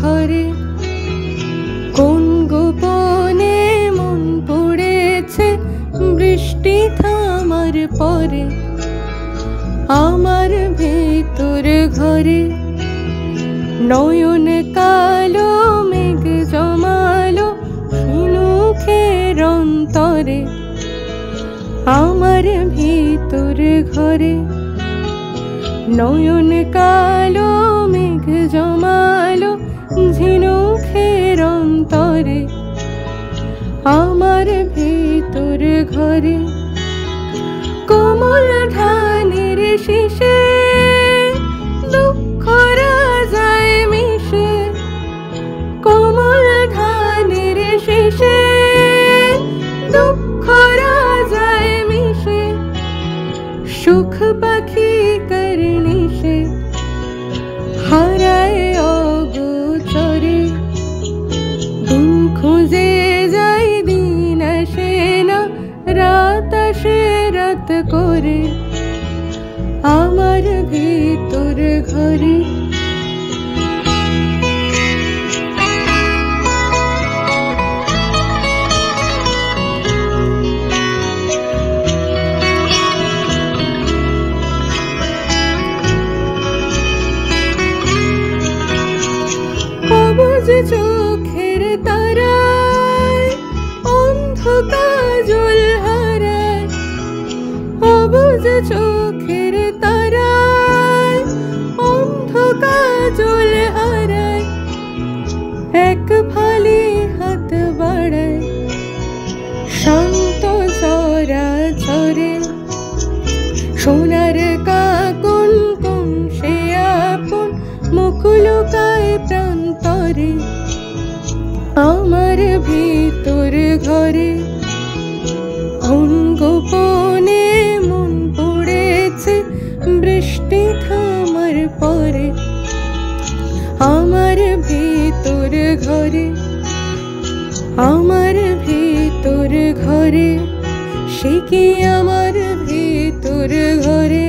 ঘরে কোন গোপনে মন পড়েছে বৃষ্টি থামার পরে আমার ভেতর ঘরে নয়ন কালো মেঘ জমালো ঝিনুকের অন্তরে আমার ভেতর ঘরে নয়ন কালো মেঘ জমালো ঝিনুকের অন্তরে আমার ভেতর ঘরে কোমল ধানের শীষে দুঃখ রাজায় মিশে কোমল ধানের শীষে দুঃখ রাজায় মিশে সুখ পাখি করনিশে হারায় অগোচরে দিন খুঁজে যাই দিন আসে না রাত আসে রাত করে আমার ভেতর ঘরে অবুঝ চোখের তারায় অন্ধ কাজল হারায় অবুঝ চোখের তারায় অন্ধ কাজল হারায় এক ফালি হাত বাড়ায় শান্ত চরাচরে সোনার কাকন কোন সে আপন মুকুলকায় প্রান্তরে আমার ভেতর ঘরে গোপনে মন পড়েছে বৃষ্টি থামার পরে আমার ভেতর ঘরে আমার ভেতর ঘরে সে কি আমার ভেতর ঘরে।